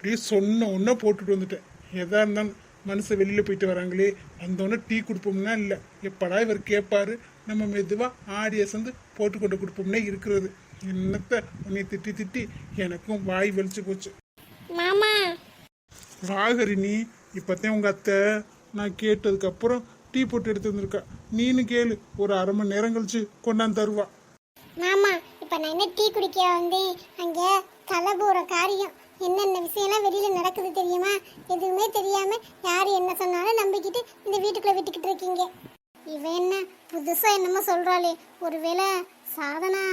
அப்படியே சொன்ன ஒன்றை போட்டுட்டு வந்துட்டேன். எதா இருந்தாலும் மனுஷன் வெளியில போயிட்டு வராங்களே, வந்தோடனே டீ கொடுப்போம்னா இல்லை, எப்படா இவர் கேட்பாரு, நம்ம மெதுவா ஆடி அசந்து போட்டு கொண்டு கொடுப்போம்னே இருக்கிறது. என்னத்த உன்னை திட்டி திட்டி எனக்கும் வாய் வலிச்சு போச்சு. மாமா ராகரினி, இப்பத்தான் உங்க அத்தை நான் கேட்டதுக்கு அப்புறம் டீ போட்டு எடுத்து வந்திருக்கா. நீனு கேளு, ஒரு அரை மணி நேரம் கழிச்சு கொண்டாந்து தருவா. மாமா இப்போ நான் என்ன டீ குடிக்க வந்தேன், அங்கே தலை போகிற காரியம் என்னென்ன விஷயம்லாம் வெளியில் நடக்குது தெரியுமா? எதுவுமே தெரியாமல் யார் என்ன சொன்னாலும் நம்பிக்கிட்டு இந்த வீட்டுக்குள்ளே விட்டுக்கிட்டு இருக்கீங்க. இவன் என்ன புதுசாக என்னமோ சொல்கிறாளே, ஒருவேளை சாதனா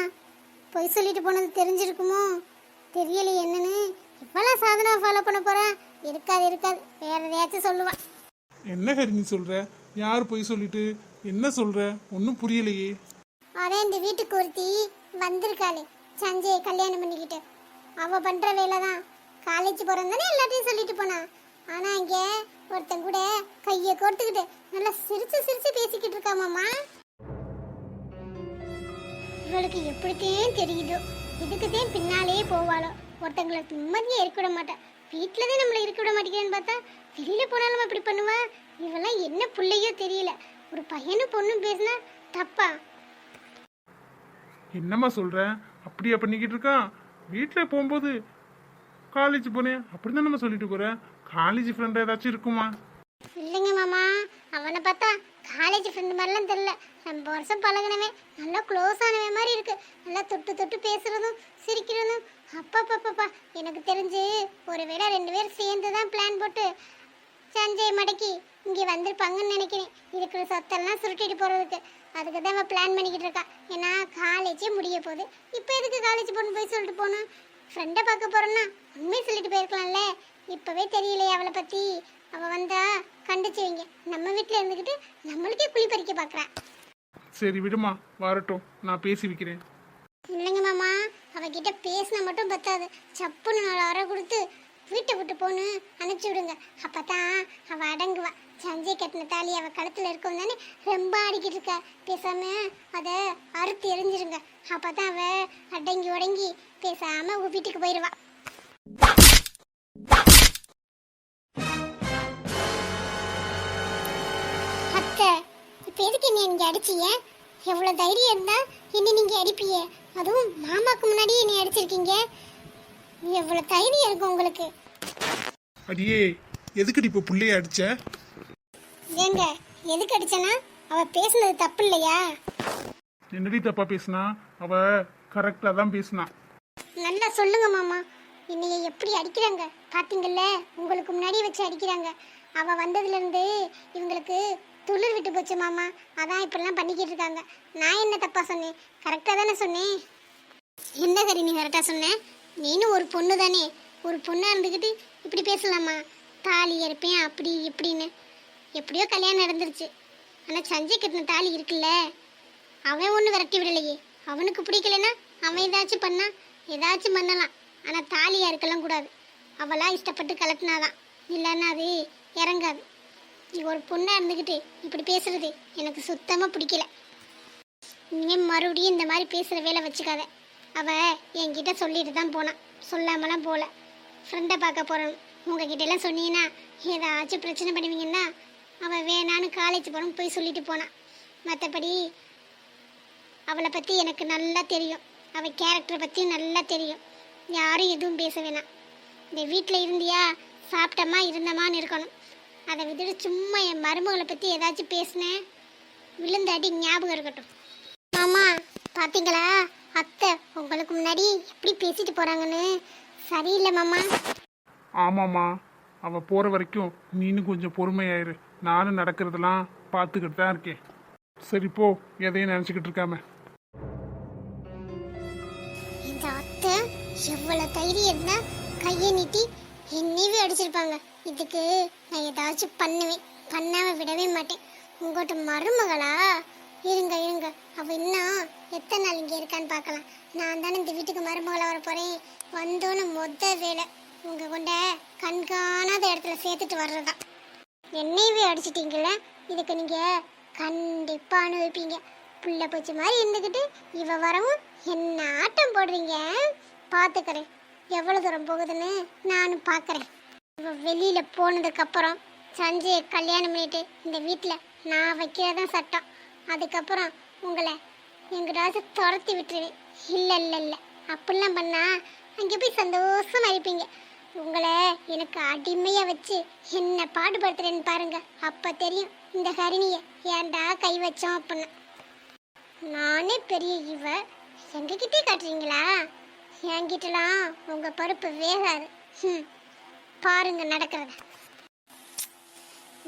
பொய் சொல்லிட்டு போனது தெரிஞ்சிருக்குமோ தெரியலையே. என்னன்னு இவ்வளோ சாதனா ஃபாலோ பண்ண போகிறேன்? இருக்காது இருக்காது, வேற எதையாச்சும் சொல்லுவான். என்ன ஹரிணி சொல்ற? யார் போய் சொல்லிட்டு என்ன சொல்ற? ஒன்றும் புரியலையே. அதே இந்த வீட்டுக்கு ஒருத்தி வந்திருக்காளே, சஞ்சயை கல்யாணம் பண்ணிக்கிட்டு, அவ பண்ற வேலை தான். காலேஜ் போறதானே எல்லாத்தையும் சொல்லிட்டு போனா. ஆனா இங்க ஒருத்தன் கூட கையை கோர்த்துக்கிட்டு நல்லா சிரிச்சு சிரிச்சு பேசிக்கிட்டு இருக்காமாமா. இவளுக்கு எப்படித்தான் தெரியுதோ, இதுக்குதான் பின்னாலே போவாளோ. ஒருத்தங்களை நிம்மதியா இருக்க விட மாட்டா. வீட்டுலதான் நம்மள இருக்க விட மாட்டேங்கிறான்னு பார்த்தா வெளியில போனாலும் அப்படி பண்ணுவா. இவெல்லாம் என்ன பிள்ளையோ தெரியல. ஒரு பையனும் பொண்ணும் பேசினா தப்பா? என்னம்மா சொல்ற? அப்படியா பண்ணிக்கிட்டு இருக்கான்? வீட்டில் போகும்போது காலேஜ் போனேன் அப்படிதான் நம்ம சொல்லிட்டு போறேன். காலேஜ் ஃப்ரெண்ட் ஏதாச்சும் இருக்குமா? இல்லைங்க மாமா, அவனை பார்த்தா காலேஜ் ஃப்ரெண்டு மாதிரிலாம் தெரியல. ரொம்ப வருஷம் பழகினவே, நல்லா க்ளோஸ் ஆனவே மாதிரி இருக்கு. நல்லா தொட்டு தொட்டு பேசுறதும் சிரிக்கிறதும். அப்பா எனக்கு தெரிஞ்சு ஒருவேளை 2 பேர் சேர்ந்து தான் பிளான் போட்டு சஞ்சய் மடக்கி இங்கே வந்திருப்பாங்கன்னு நினைக்கிறேன். இருக்கிற சொத்தெல்லாம் சுருட்டிட்டு போகிறதுக்கு. அதுக்கு தான் அவன் பிளான் பண்ணிக்கிட்டு இருக்கா. ஏன்னா காலேஜே முடிய போகுது. இப்போ எதுக்கு காலேஜ் போகணும் போய் சொல்லிட்டு போகணும்? ஃப்ரெண்டை பார்க்க போகிறோன்னா உண்மையை சொல்லிட்டு போயிருக்கலாம்ல. இப்போவே தெரியலையே அவளை பற்றி. அவள் வந்தா கண்டிச்சு வைங்க. நம்ம வீட்டில் இருந்துக்கிட்டு நம்மளுக்கே குழி பறிக்க பார்க்குறா. சரி விடுமா, வரட்டும், நான் பேசி வைக்கிறேன். இல்லைங்க மாமா, அவகிட்ட பேசினா மட்டும் பத்தாது. சப்புன்னு 4 அரை கொடுத்து வீட்டை விட்டு போன்னு அனுப்பிச்சி விடுங்க. அப்பதான் அவள் அடங்குவா. சஞ்சய் கட்டின தாலி அவள் கழுத்தில் இருக்கும் தானே ரொம்ப ஆடிக்கிட்டு இருக்கா. பேசாம அதை அறுத்து எரிஞ்சிருங்க. அப்பதான் அவள் அடங்கி உடங்கி பேசாம வீட்டுக்கு போயிடுவா. அத்தை, இப்போ எதுக்கு என்ன நீங்க அடிச்சீங்க? எவ்வளவு தைரியம் இருந்தா என்ன நீங்க அடிப்பீங்க? அதுவும் மாமாக்கு முன்னாடி என்னை அடிச்சிருக்கீங்க. எவ்வளவு தைரியம் இருக்கும் உங்களுக்கு? அடியே, எதுக்கடி இப்போ புள்ளைய அடிச்ச? ஏங்க எதுக்கு அடிச்சனா? அவ பேசுனது தப்பு இல்லையா? என்னடி தப்பா பேசுனா? அவ கரெக்டா தான் பேசுனா. நல்லா சொல்லுங்க மாமா. என்னைய எப்படி அடிக்கிறாங்க பாத்தீங்கல்ல? உங்களுக்கு முன்னாடி வச்சு அடிக்கிறாங்க. அவ வந்ததுல இருந்து இவங்களுக்கு துளிர் விட்டு போச்சு மாமா. அதான் இப்படிலாம் பண்ணிக்கிட்டு இருக்காங்க. நான் என்ன தப்பா சொன்னேன்? கரெக்டா தானே சொன்னேன். என்ன கறி நீ கரெக்டா சொன்னேன்? நீனும் ஒரு பொண்ணு தானே. ஒரு பொண்ணா இருந்துக்கிட்டு இப்படி பேசலாமா? தாலி இருப்பேன் அப்படி இப்படின்னு. எப்படியோ கல்யாணம் நடந்துருச்சு. ஆனால் சஞ்சய் கட்டின தாலி இருக்குல்ல, அவன் ஒன்றும் விரட்டி விடலையே. அவனுக்கு பிடிக்கலன்னா அவன் ஏதாச்சும் பண்ணா ஏதாச்சும் பண்ணலாம். ஆனால் தாலியாக இருக்கலாம் கூடாது. அவளா இஷ்டப்பட்டு கலட்டினாதான், இல்லைன்னா அது இறங்காது. நீ ஒரு பொண்ணாக இருந்துக்கிட்டு இப்படி பேசுறது எனக்கு சுத்தமாக பிடிக்கல. இனிமேல் மறுபடியும் இந்த மாதிரி பேசுகிற வேலை வச்சுக்காத. அவள் என்கிட்ட சொல்லிட்டு தான் போனான், சொல்லாமலாம் போகல. ஃப்ரெண்டை பார்க்க போகிறோம் உங்ககிட்ட எல்லாம் சொன்னீங்கன்னா ஏதாச்சும் பிரச்சனை பண்ணுவீங்கன்னா அவள் வேணான்னு காலேஜ் போகிறோம் போய் சொல்லிட்டு போனான். மற்றபடி அவளை பற்றி எனக்கு நல்லா தெரியும். அவள் கேரக்டரை பற்றி நல்லா தெரியும். யாரும் எதுவும் பேச வேணாம். இந்த வீட்டில் இருந்தியா சாப்பிட்டமா இருந்தமான்னு இருக்கணும். அதை விட்டுட்டு சும்மா என் மருமகளை பற்றி ஏதாச்சும் பேசினேன் விழுந்த அடி ஞாபகம் இருக்கட்டும். ஆமா பார்த்தீங்களா அத்தை உங்களுக்கு முன்னாடி எப்படி பேசிட்டு போகிறாங்கன்னு? சரியில்லை மாமா. ஆமாம்மா, அவ போற வரைக்கும் நீனும் கொஞ்சம் பொறுமையாயிரு. நானும் நடக்கிறதெல்லாம் பார்த்துக்கிட்டு தான் இருக்கேன். சரி போ, எதையும் நினச்சிக்கிட்டு இருக்காம. இந்த அத்தை எவ்வளவு தைரியம் இருந்தா கையை நீட்டி என்னையவே அடிச்சிருப்பாங்க. இதுக்கு நான் ஏதாச்சும் பண்ணுவேன், பண்ணாம விடவே மாட்டேன். உங்கள்கிட்ட மருமகளா? இருங்க இருங்க, அவ இன்னும் எத்தனை நாள் இங்கே இருக்கான்னு பார்க்கலாம். நான் தானே இந்த வீட்டுக்கு மருமகளா வர போறேன். வந்தோன்னு மொத்த வேலை உங்க கொண்ட கண்காணாத இடத்துல சேர்த்துட்டு வர்றதுதான். என்னையவே அடிச்சிட்டீங்கள, இதுக்கு நீங்க கண்டிப்பா அனுபவிப்பீங்க. புள்ள பூச்சி மாதிரி இருந்துக்கிட்டு இவ வரவும் என்ன ஆட்டம் போடுறீங்க பார்த்துக்கிறேன். எவ்வளோ தூரம் போகுதுன்னு நானும் பார்க்குறேன். இவ வெளியில் போனதுக்கப்புறம் சஞ்சயை கல்யாணம் பண்ணிட்டு இந்த வீட்டில் நான் வைக்கிறதான் சட்டம். அதுக்கப்புறம் உங்களை எங்கிட்டாச்சும் துரத்தி விட்டுருவேன். இல்லை இல்லை இல்லை, அப்படிலாம் பண்ணால் அங்கே போய் சந்தோஷமா இருப்பீங்க. உங்களை எனக்கு அடிமையாக வச்சு என்ன பாடுபடுத்துறேன்னு பாருங்க. அப்போ தெரியும் இந்த ஹரிணியை ஏன்டா கை வச்சோம் அப்படின்னு. நானே பெரிய இவ எங்ககிட்டே காட்டுறீங்களா? என்கிட்டலாம் உங்கள் பருப்பு வேகாது. பாருங்க நடக்கிறத.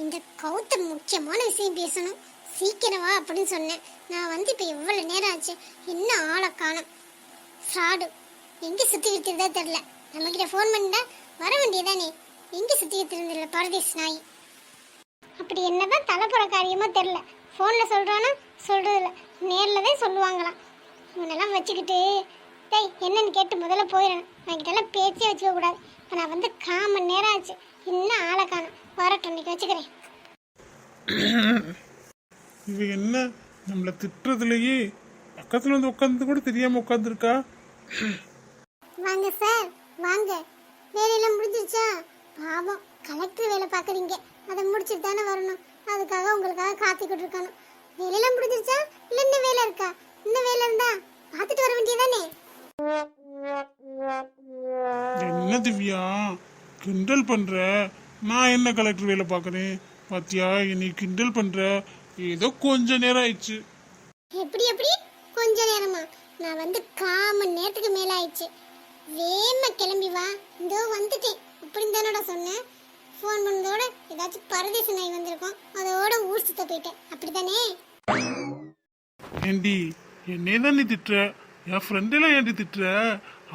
இந்த கௌதம் முக்கியமான விஷயம் பேசணும், சீக்கிரம் வா அப்படின்னு சொன்னேன். நான் இப்போ எவ்வளோ நேரம் ஆச்சு, இன்னும் ஆளை காணோம். ஃப்ராடு எங்கே சுற்றிக்கிட்டு இருந்தா தெரில. நம்மக்கிட்ட ஃபோன் பண்ணிட்டா வர வேண்டியதானே, எங்கே சுற்றிக்கிட்டு இருந்தில்ல பரதேஷ் நாய். அப்படி என்னதான் தலைப்புற காரியமோ தெரில. ஃபோனில் சொல்கிறானா சொல்கிறதில்ல, நேரில் தான் சொல்லுவாங்களாம். இவனெல்லாம் வச்சுக்கிட்டு டேய் என்னன்னு கேட்டு முதல்ல போயிடணும். என்கிட்டலாம் பேச்சே வச்சுக்க கூடாது. இப்போ நான் 1/4 மணி நேரம் ஆச்சு, இன்னும் ஆளை காணோம். வரட்டும், இன்னைக்கு வச்சுக்கிறேன். இவ என்ன நம்மளை திட்டுறதுலயே பக்கத்துல வந்து உட்காந்து கூட தெரியாம உட்காந்துருக்கா. வாங்க சார் வாங்க. வேலையெல்லாம் முடிஞ்சிருச்சா? பாவம் கலெக்டர் வேலை பார்க்குறீங்க, அதை முடிச்சுட்டு தானே வரணும். அதுக்காக உங்களுக்காக காத்துக்கிட்டு இருக்கணும். வேலையெல்லாம் முடிஞ்சிருச்சா இல்லை இன்னும் வேலை இருக்கா? இன்னும் வேலை இருந்தா பார்த்துட்டு வர வேண்டியதானே. என்ன திவ்யா கிண்டல் பண்ற? நான் என்ன கலெக்டர் வேலை பார்க்கறேன் பாத்தியா? நீ கிண்டல் பண்ற. ஏதோ கொஞ்ச நேரம் ஆயிடுச்சு. எப்படி கொஞ்ச நேரமா? நான் 1/4 மணி நேரத்துக்கு மேல ஆயிடுச்சு. வேமா கிளம்பி வா, இதோ வந்துட்டேன் அப்படின்னு தானடா சொன்னேன். ஃபோன் பண்ணதோட ஏதாச்சும் பரதேச நாய் வந்திருக்கோம், அதோட ஊர் சுத்த போயிட்டேன். அப்படித்தானே? ஏண்டி என்னே தான் நீ திட்டுற? என் ஃப்ரெண்டெல்லாம் ஏண்டி திட்டுற?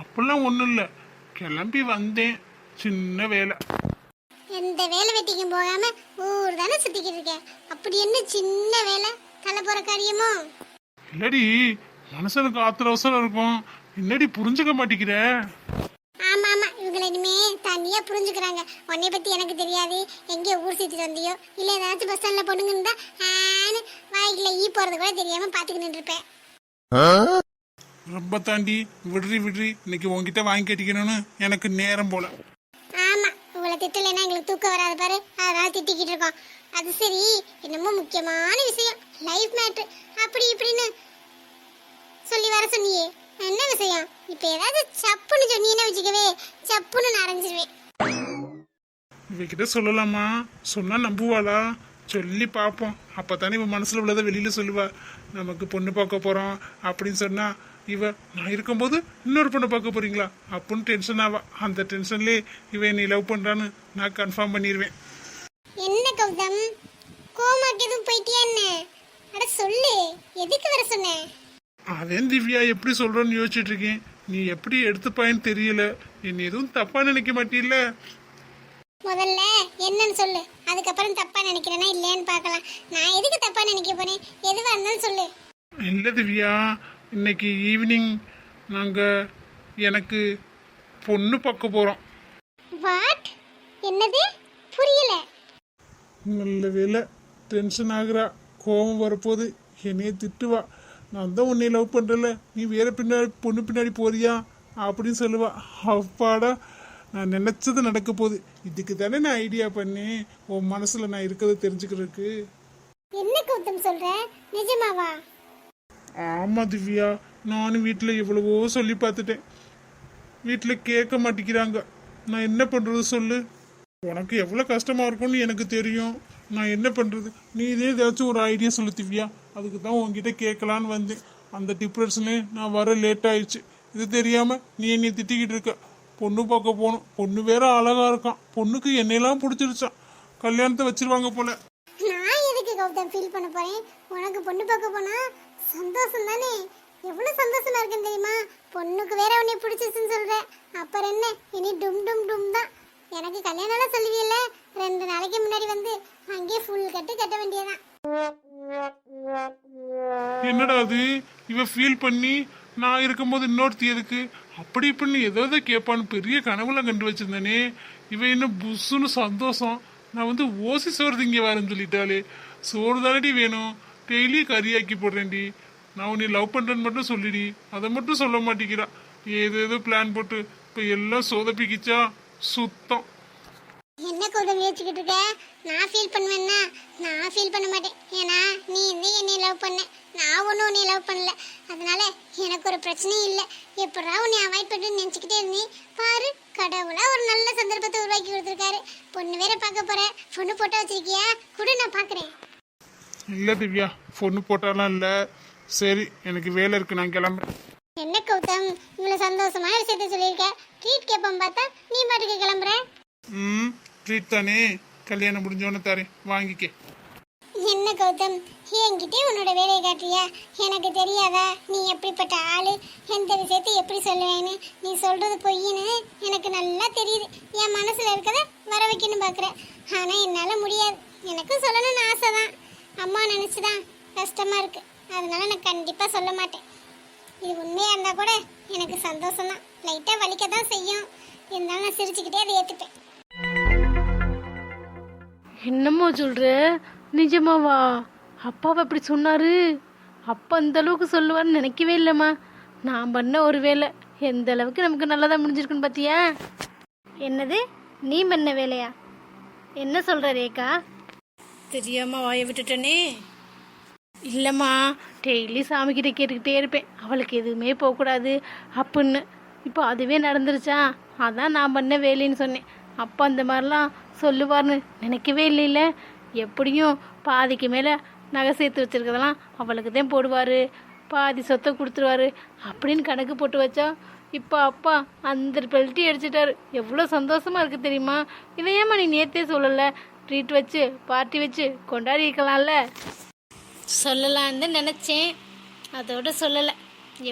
அப்பெல்லாம் ஒன்றும் இல்லை, கிளம்பி வந்தேன், சின்ன வேலை. எந்த வேலை வெட்டிக்கும் போகாம ஊர் தானே சுத்திக்கிட்டு இருக்கேன். அப்படி என்ன சின்ன வேலை, தலை போற காரியமோ? இல்லடி மனுஷனுக்கு ஆத்திர அவசரம் இருக்கும், என்னடி புரிஞ்சுக்க மாட்டேங்கிற? ஆமா ஆமா, இவங்களை இனிமே தனியா புரிஞ்சுக்கிறாங்க. உன்னை பத்தி எனக்கு தெரியாது, எங்கேயோ ஊர் சுத்திட்டு வந்தியோ இல்ல ஏதாச்சும் பஸ் ஸ்டாண்ட்ல பொண்ணுங்கன்னு தான் வாய்க்குல ஈ போறது கூட தெரியாம பாத்துக்கிட்டு இருப்பேன். ரொம்ப தாண்டி விடுறி இன்னைக்கு உன்கிட்ட வாங்கி கட்டிக்கணும்னு எனக்கு நேரம் போல. ஆமா, உங்களை திட்டலைன்னா எங்களுக்கு தூக்கம் வராது பாரு, அதனால திட்டிக்கிட்டு இருக்கோம். அது சரி, என்னமோ முக்கியமான விஷயம், லைஃப் மேட்ரு அப்படி இப்படின்னு சொல்லி வர சொன்னியே, என்ன விஷயம்? இப்ப ஏதாவது சப்புன்னு சொன்னீங்கன்னா வச்சுக்கவே சப்புன்னு நான் அரைஞ்சிருவேன். இவகிட்ட சொல்லலாமா? சொன்னா நம்புவாளா? சொல்லி பார்ப்போம். அப்பதானே இவன் மனசுல உள்ளதை வெளியில சொல்லுவா. நமக்கு பொண்ணு பார்க்க போறோம் அப்படின்னு சொன்னா இவ நான் இருக்கும்போது இன்னொரு பொண்ணு பார்க்க போறீங்களா அப்படின்னு டென்ஷன் ஆவா. அந்த டென்ஷன்லயே இவன் நீ லவ் பண்றான்னு நான் கன்ஃபார்ம் பண்ணிடுவேன். என்ன கௌதம், கோமாக்கு எதுவும் போயிட்டியா என்ன? அட சொல்லு, எதுக்கு வர சொன்ன? அதே திவ்யா எப்படி சொல்றோன்னு யோசிச்சுட்டு இருக்கேன். நீ எப்படி எடுத்துப்பாயின்னு தெரியல. என்ன எதுவும் தப்பா நினைக்க மாட்டீல்ல? முதல்ல என்னன்னு சொல்லு, அதுக்கப்புறம் தப்பா நினைக்கிறேன்னா இல்லையான்னு பார்க்கலாம். நான் எதுக்கு தப்பா நினைக்க போறேன்? எதுவா இருந்தாலும் சொல்லு. இல்ல திவ்யா, இன்னைக்கு ஈவினிங் நாங்க எனக்கு பொண்ணு பார்க்க போறோம். வாட்? என்னது? புரியல. நல்ல வேலை, டென்ஷன் ஆகுறா, கோபம் வரப்போது, என்னைய திட்டுவா. நான் தான் உன்னை லவ் பண்றல, நீ வேற பின்னாடி பொண்ணு பின்னாடி போறியா அப்படின்னு சொல்லுவா. அப்பாடா, நான் நினைச்சது நடக்க போகுது. இதுக்கு தானே நான் ஐடியா பண்ணேன், உன் மனசுல நான் இருக்கிறத தெரிஞ்சுக்கிறதுக்கு. என்ன கௌதம் சொல்ற? நிஜமாவா? ஆமா திவ்யா, நானும் வீட்டுல எவ்வளவோ சொல்லி பார்த்துட்டேன், வீட்டுல கேட்க மாட்டேங்கிறாங்க. நான் என்ன பண்றது சொல்லு? உனக்கு எவ்வளவு கஷ்டமா இருக்கும்னு எனக்கு தெரியும். நான் என்ன பண்றது? நீ இதே ஏதாச்சும் ஒரு ஐடியா சொல்லு திவ்யா. அதுக்கு தான் உன்கிட்ட கேட்கலான்னு வந்தேன். அந்த டிப்ரெஷன்ல நான் வர லேட் ஆயிடுச்சு. இது தெரியாம நீ என்னை திட்டிக்கிட்டு இருக்க. பொண்ணு பார்க்க போகணும், பொண்ணு வேற அழகா இருக்கான், பொண்ணுக்கு என்னையெல்லாம் பிடிச்சிருச்சான், கல்யாணத்தை வச்சிருவாங்க போல. நான் எதுக்கு கௌதம் ஃபீல் பண்ண போறேன்? உனக்கு பொண்ணு பார்க்க போனா சந்தோஷம் தானே? எவ்வளவு சந்தோஷமா இருக்குன்னு தெரியுமா? பொண்ணுக்கு வேற உன்னை பிடிச்சிருச்சுன்னு சொல்ற, அப்புறம் என்ன இனி டும் டும் டும் தான். எனக்கு கல்யாணம் சொல்லுவீல்ல, 2 நாளைக்கு முன்னாடி வந்து அங்கேயே ஃபுல் கட்டு கட்ட வேண்டியதான். என்னடா அது, இவ ஃபீல் பண்ணி நான் இருக்கும்போது இன்னொருத்தி எதுக்கு அப்படி இப்படின்னு ஏதோ கேட்பான்னு பெரிய கனவுல கண்டு வச்சிருந்தானே. இவ இன்னும் புஷ்ஷுன்னு சந்தோஷம். நான் வந்து ஓசி சோறு திங்க வரேன்னு சொல்லிட்டாலே. சோறு தானடி வேணும், டெய்லி கறியாக்கி போடுறேன்டி. நான் உன்னை லவ் பண்றேன்னு மட்டும் சொல்லிடி, அதை மட்டும் சொல்ல மாட்டேங்கிறா. ஏதோ பிளான் போட்டு இப்ப எல்லாம் சொதப்பிக்கிச்சா சுத்தம். என்ன கௌதம் யோசிச்சுக்கிட்டு இருக்க? நான் ஃபீல் பண்ணுவேன்னா? நான் ஃபீல் பண்ண மாட்டேன். ஏன்னா நீ என்னை லவ் பண்ண, நான் ஒன்றும் உன்னை லவ் பண்ணல. அதனால எனக்கு ஒரு பிரச்சனையும் இல்லை. எப்படா உன்னை அவாய்ட் பண்ணி நினச்சிக்கிட்டே இருந்தேன். பாரு, கடவுளா ஒரு நல்ல சந்தர்ப்பத்தை உருவாக்கி கொடுத்துருக்காரு. பொண்ணு வேற பார்க்க போற. பொண்ணு போட்டோ வச்சிருக்கியா? கூட நான் பார்க்குறேன். இல்ல திவ்யா, பொண்ணு போட்டாலாம் இல்ல. சரி, எனக்கு வேலை இருக்கு, நான் கிளம்புறேன். என்ன கௌதம் இவ்வளோ சந்தோஷமான விஷயத்த சொல்லியிருக்க? ட்ரீட் கேட்போம் பார்த்தா நீ பாட்டுக்கு கிளம்புற. ட்ரீட் தானே, கல்யாணம் முடிஞ்சோன்னு தரேன், வாங்கிக்க. என்ன கௌதம் என்கிட்டே உன்னோட வேலையை காட்டுறியா? எனக்கு தெரியாதா நீ எப்படிப்பட்ட ஆளு, எந்த விஷயத்தை எப்படி சொல்லுவேன்னு? நீ சொல்றது பொய்ன்னு எனக்கு நல்லா தெரியுது. என் மனசுல இருக்கத வர வைக்கணும் பார்க்குறேன். ஆனால் என்னால் முடியாது. எனக்கும் சொல்லணும்னு ஆசை தான். அம்மா நினச்சிதான் கஷ்டமா இருக்கு. அதனால நான் கண்டிப்பாக சொல்ல மாட்டேன். இது உண்மையாக இருந்தால் கூட எனக்கு சந்தோஷம்தான். லைட்டாக வலிக்க தான் செய்யும். இருந்தாலும் நான் சிரிச்சுக்கிட்டே அதை ஏற்றுப்பேன். என்னம்மா சொல்ற? நிஜமாவா? அப்பாவை அப்படி சொன்னாரு? அப்பா அந்த அளவுக்கு சொல்லுவார்னு நினைக்கவே இல்லைம்மா. நான் பண்ண ஒரு வேலை எந்த அளவுக்கு நமக்கு நல்லதாக முடிஞ்சிருக்குன்னு பார்த்தியா? என்னது நீ பண்ண வேலையா? என்ன சொல்கிற ரேகா? தெரியாமல் வாயை விட்டுட்டனே. இல்லைம்மா, டெய்லி சாமிக்கிட்ட கேட்டுக்கிட்டே இருப்பேன் அவளுக்கு எதுவுமே போகக்கூடாது அப்படின்னு. இப்போ அதுவே நடந்துருச்சா? அதான் நான் பண்ண வேலைன்னு சொன்னேன். அப்பா அந்த மாதிரிலாம் சொல்லுவார்னு நினைக்கவே இல்லைல்ல. எப்படியும் பாதிக்கு மேலே நகை சேர்த்து வச்சுருக்கதெல்லாம் அவளுக்கு தான் போடுவார், பாதி சொத்தை கொடுத்துருவாரு அப்படின்னு கணக்கு போட்டு வச்சா இப்போ அப்பா அந்த பெல்ட்டி அடிச்சிட்டாரு. எவ்வளோ சந்தோஷமாக இருக்குது தெரியுமா? இதை ஏம்மா நீ நேற்றே சொல்லலை? ட்ரீட் வச்சு பார்ட்டி வச்சு கொண்டாடி இருக்கலாம்ல. சொல்லலான்னு நினச்சேன், அதோட சொல்லலை.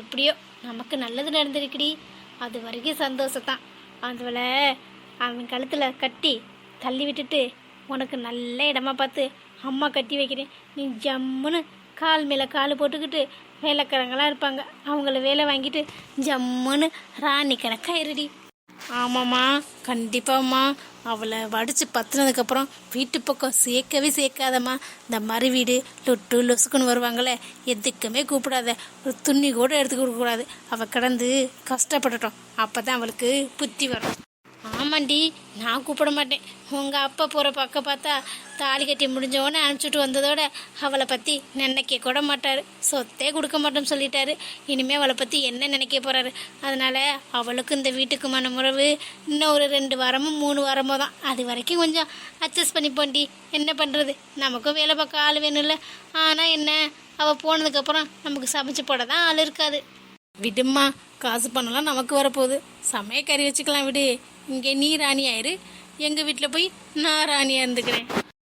எப்படியோ நமக்கு நல்லது நடந்திருக்குடி, அது வரைக்கும் சந்தோஷத்தான். அதுவளை அவன் கழுத்தில் கட்டி தள்ளி விட்டுட்டு உனக்கு நல்ல இடமா பார்த்து அம்மா கட்டி வைக்கிறேன். நீ ஜம்முன்னு கால் மேலே கால் போட்டுக்கிட்டு வேலைக்காரங்களாம் இருப்பாங்க, அவங்கள வேலை வாங்கிட்டு ஜம்முன்னு ராணி கணக்காயிருடி. ஆமாம்மா, கண்டிப்பாம்மா. அவளை வடித்து பத்துனதுக்கப்புறம் வீட்டு பக்கம் சேர்க்கவே சேர்க்காதம்மா. இந்த மறு வீடு லொட்டு லொசுக்குன்னு வருவாங்களே, எதுக்குமே கூப்பிடாத. ஒரு துணி கூட எடுத்து கொடுக்கக்கூடாது. அவள் கிடந்து கஷ்டப்படட்டும், அப்போ தான் அவளுக்கு புத்தி வரும். ஆமாண்டி, நான் கூப்பிட மாட்டேன். உங்கள் அப்பா போகிற பக்கம் பார்த்தா தாலி கட்டி முடிஞ்சவொடனே அனுப்பிச்சுட்டு வந்ததோட அவளை பற்றி நினைக்க கூட மாட்டார். சொத்தே கொடுக்க மாட்டோம்னு சொல்லிட்டாரு. இனிமேல் அவளை பற்றி என்ன நினைக்க போகிறாரு? அதனால் அவளுக்கு இந்த வீட்டுக்குமான உறவு இன்னும் ஒரு 2 வாரமோ 3 வாரமோ தான். அது வரைக்கும் கொஞ்சம் அட்ஜஸ்ட் பண்ணிப்போண்டி. என்ன பண்ணுறது, நமக்கும் வேலை பார்க்க ஆள் வேணும்ல. ஆனால் என்ன, அவள் போனதுக்கப்புறம் நமக்கு சமைச்சு போட தான் ஆள் இருக்காது. விடுமா, காசு பணம்லாம் நமக்கு வரப்போகுது. சமையக்கறி வச்சுக்கலாம் விடு. இங்கே நீ ராணி ஆயிரு, எங்கள் வீட்டில் போய் நான் ராணியாக இருந்துக்கிறேன்.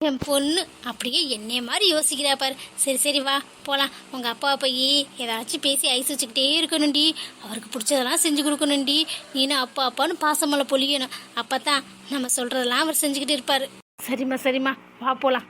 என் பொண்ணு அப்படியே என்னைய மாதிரி யோசிக்கிறா பாரு. சரி சரி வா போகலாம். உங்கள் அப்பாவை போய் ஏதாச்சும் பேசி ஐஸ் வச்சுக்கிட்டே இருக்கணும்டி. அவருக்கு பிடிச்சதெல்லாம் செஞ்சு கொடுக்கணும்டி. நீனும் அப்பா அப்பான்னு பாசமலை பொழியணும். அப்போ தான் நம்ம சொல்கிறதெல்லாம் அவர் செஞ்சுக்கிட்டு இருப்பார். சரிம்மா சரிம்மா, வா போகலாம்.